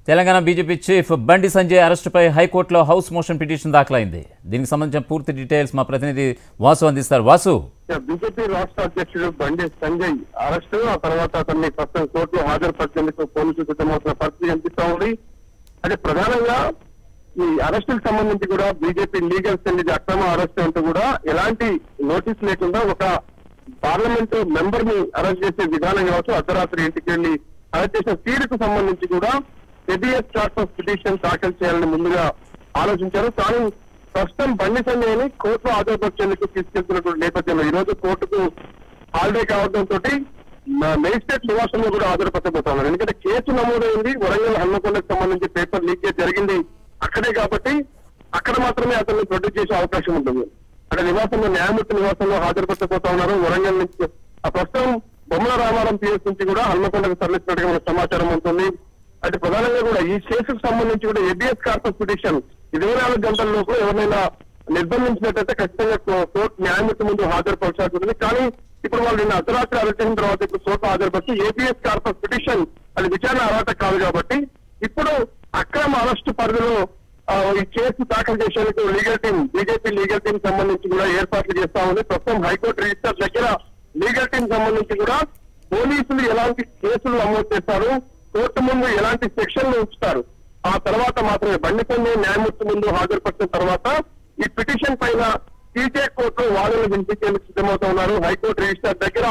Telangana BJP chief Bandi Sanjay అరెస్టుపై హైకోర్టులో house motion petition దాఖలైంది. దీనికి సంబంధించిన పూర్తి డీటెయిల్స్ మా ప్రతినిధి వాసు అందిస్తారు. వాసు, బీజేపీ రాష్ట్ర అధ్యక్షుడు బండి సంజయ్ అరెస్టు, ఆ తర్వాత అతన్ని ప్రస్తుతం కోర్టులో హాజరుపరిచేందుకు పోలీసులు సిద్ధమవుతున్న పరిస్థితి కనిపిస్తా ఉంది. అంటే ప్రధానంగా ఈ అరెస్టులకు సంబంధించి కూడా బీజేపీ లీగల్ సెల్ ఇది అక్రమ అరెస్ట్ అంటూ కూడా ఎలాంటి నోటీస్ లేకుండా ఒక పార్లమెంటు మెంబర్ ని అరెస్ట్ చేసే విధానం కావచ్చు, అర్ధరాత్రి ఇంటికి వెళ్లి అరెస్ట్ చేసిన తీరుకు సంబంధించి కూడా హెబియస్ కార్పస్ పిటిషన్ దాఖలు చేయాలని ముందుగా ఆలోచించారు. కానీ ప్రస్తుతం బండి సంజయ్ని కోర్టులో హాజరుపరిచేందుకు తీసుకెళ్తున్నటువంటి నేపథ్యంలో ఈ రోజు కోర్టుకు హాలిడే కావడంతో మేజిస్ట్రేట్ నివాసంలో కూడా హాజరుపరచబోతా ఉన్నారు. ఎందుకంటే కేసు నమోదైంది వరంగల్ హన్మకొండకు సంబంధించి పేపర్ లీకేజ్ జరిగింది అక్కడే కాబట్టి అక్కడ మాత్రమే అతన్ని ప్రొడ్యూస్ చేసే అవకాశం ఉంటుంది. అక్కడ నివాసంలో న్యాయమూర్తి నివాసంలో హాజరుపరచబోతా ఉన్నారు. వరంగల్ నుంచి ప్రస్తుతం బొమ్మల రామారం పిఎస్ నుంచి కూడా హన్మకొండకు తరలిస్తున్నట్టుగా మనకు సమాచారం ఉంటుంది. అంటే ప్రధానంగా కూడా ఈ కేసుకు సంబంధించి కూడా హెబియస్ కార్పస్ పిటిషన్ 24 గంటల లోపు ఎవరైనా నిర్బంధించినట్టయితే ఖచ్చితంగా కోర్టు న్యాయమూర్తి ముందు హాజరుపరచాల్సి ఉంటుంది. కానీ ఇప్పుడు వాళ్ళు నిన్న అర్ధరాత్రి అరెస్ట్ చేసిన తర్వాత ఇప్పుడు కోర్టు హాజరుపరిచి ఏపీఎస్ కార్పస్ పిటిషన్ అది విచారణ అర్హత కాదు కాబట్టి ఇప్పుడు అక్రమ అరెస్టు పరిధిలో ఈ కేసు దాఖలు చేసేందుకు legal team BJP legal team సంబంధించి కూడా ఏర్పాట్లు చేస్తా ఉంది. ప్రస్తుతం హైకోర్టు రిజిస్టర్ దగ్గర లీగల్ టీం సంబంధించి కూడా పోలీసులు ఎలాంటి కేసులు నమోదు చేస్తారు, కోర్టు ముందు ఎలాంటి సెక్షన్లు ఉంచుతారు, ఆ తర్వాత మాత్రమే బండి సంజయ్ న్యాయమూర్తి ముందు హాజరుపరిచిన తర్వాత ఈ పిటిషన్ పైన సీజే కోర్టులో వాదనలు వినిపించేందుకు సిద్ధమవుతా ఉన్నారు. హైకోర్టు రిజిస్టర్ దగ్గర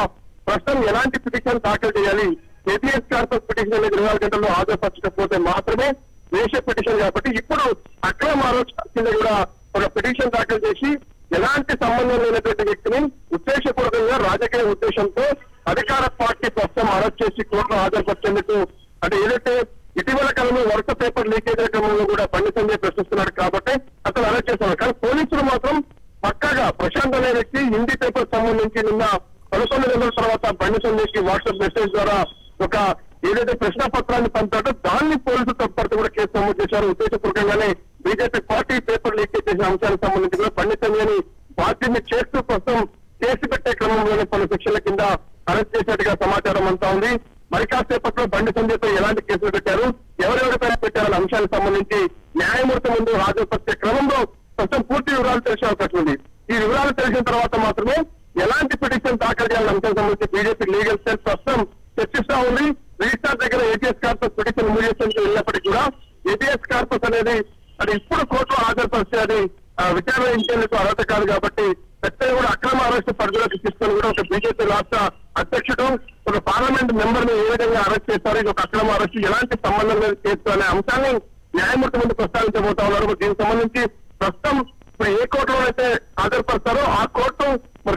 ప్రస్తుతం ఎలాంటి పిటిషన్ దాఖలు చేయాలి, హెబియస్ కార్పస్ పిటిషన్ అనేది 24 గంటల్లో హాజరుపరచకపోతే మాత్రమే దేశ పిటిషన్ కాబట్టి ఇప్పుడు అక్రమ ఆరోపణ కింద కూడా ఒక పిటిషన్ దాఖలు చేసి ఎలాంటి సంబంధం లేనటువంటి వ్యక్తిని ఉద్దేశపూర్వకంగా రాజకీయ ఉద్దేశంతో అధికార పార్టీ ప్రస్తుతం అరెస్ట్ చేసి కోర్టులో హాజరుపరిచేందుకు అంటే ఏదైతే ఇటీవల కాలంలో వరుస పేపర్ లీకేజ్ క్రమంలో కూడా బండి సంజయ్ ప్రశ్నిస్తున్నాడు కాబట్టి అతను అరెస్ట్ చేస్తున్నారు. కానీ పోలీసులు మాత్రం పక్కాగా ప్రశాంత్ అనే వ్యక్తి హిందీ పేపర్ సంబంధించి నిన్న 11 గంటల తర్వాత బండి సంజయ్ కి వాట్సాప్ మెసేజ్ ద్వారా ఒక ఏదైతే ప్రశ్న పత్రాన్ని పంపాడో దాన్ని పోలీసులు తప్పటి కూడా కేసు నమోదు చేశారు. ఉద్దేశపూర్వకంగానే బీజేపీ పార్టీ పేపర్ లీకేజ్ చేసిన అంశాలకు సంబంధించి కూడా బండి సంజయ్ని బాధ్యతని చేస్తూ ప్రస్తుతం కేసు పెట్టే క్రమంలోనే పలు సెక్షన్ల కింద అరెస్ట్ చేసినట్టుగా సమాచారం అంతా ఉంది. మరి కాసేపట్లో బండి సంజయ్ పై ఎలాంటి కేసులు పెట్టారు, ఎవరెవరిపై పెట్టారన్న అంశాలకు సంబంధించి న్యాయమూర్తి ముందు హాజరుపరిచే క్రమంలో ప్రస్తుతం పూర్తి వివరాలు తెలిసే అవకాశం ఉంది. ఈ వివరాలు తెలిసిన తర్వాత మాత్రమే ఎలాంటి పిటిషన్ దాఖలు చేయాలన్న అంశానికి సంబంధించి బీజేపీ లీగల్ సెల్ ప్రస్తుతం చర్చిస్తా ఉంది. రిజిస్టర్ దగ్గర ఏపీఎస్ కార్పస్ పిటిషన్ మూల్యేషన్ వెళ్ళినప్పటికీ కూడా ఏపీఎస్ కార్పస్ అనేది అది ఇప్పుడు కోర్టులో హాజరుపరిస్తే అది విచారించేందుకు అర్హత కాదు కాబట్టి ఖచ్చితంగా కూడా అక్రమ అరెస్టు పరిధిలోకి తీసుకొని కూడా ఒక బీజేపీ రాష్ట్ర అధ్యక్షుడు ఒక పార్లమెంట్ మెంబర్ ని ఏ విధంగా అరెస్ట్ చేస్తారు, ఇది ఒక అక్రమ అరెస్టు ఎలాంటి సంబంధం లేదు కేసు అనే అంశాన్ని న్యాయమూర్తి ముందు ప్రస్తావించబోతా ఉన్నారు. దీనికి సంబంధించి ప్రస్తుతం ఇప్పుడు ఏ కోర్టులో అయితే హాజరుపరుస్తారో ఆ కోర్టు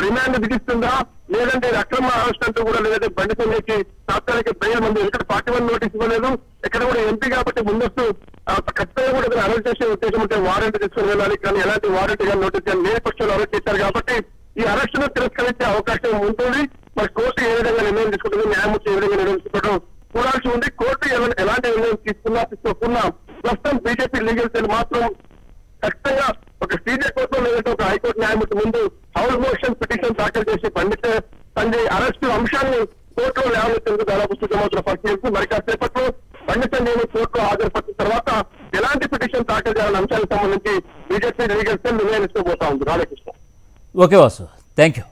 రిమాండ్ విధిస్తుందా లేదంటే అక్రమ అరెస్ట్ అంటూ కూడా లేదంటే బండి సంజయ్కి తాత్కాలిక బెయిల్ మంది ఎందుకంటే 41 నోటీస్ ఇవ్వలేదు, ఇక్కడ కూడా ఎంపీ కాబట్టి ముందస్తు ఖచ్చితంగా కూడా అరెస్ట్ చేసే ఉద్దేశం ఉంటే వారెంట్ తీసుకుని వెళ్ళాలి. కానీ ఎలాంటి వారెంట్ కానీ నోటీస్ కానీ లేని పక్షంలో అరెస్ట్ చేశారు కాబట్టి ఈ అరెస్ట్ ను తిరస్కరించే అవకాశం ఉంటుంది. మరి కోర్టు ఏ విధంగా నిర్ణయం తీసుకుంటుంది, న్యాయమూర్తి ఏ విధంగా నిర్ణయం తీసుకోవడం చూడాల్సి ఉంది. కోర్టు ఎలాంటి నిర్ణయం తీసుకోకున్నా ప్రస్తుతం బీజేపీ లీగల్ సెల్ మాత్రం ఖచ్చితంగా ఒక సీజే కోర్టులో లేదంటే ఒక హైకోర్టు న్యాయమూర్తి ముందు హౌస్ మోషన్ పిటిషన్ దాఖలు చేసి బండి సంజయ్ అరెస్టు అంశాన్ని కోర్టులో లేవనెత్తేందుకు దాదాపు సిద్ధమవుతున్న పరిస్థితి. మరి కాసేపట్లో బండి సంజయ్ని కోర్టులో హాజరుపరిచిన తర్వాత ఎలాంటి పిటిషన్ దాఖలు చేయాలన్న అంశాలకు సంబంధించి బీజేపీ లీగల్ సెల్ నిర్ణయం తీసుకోబోతా ఉంది. Radhakrishna. Okay Vasu, thank you.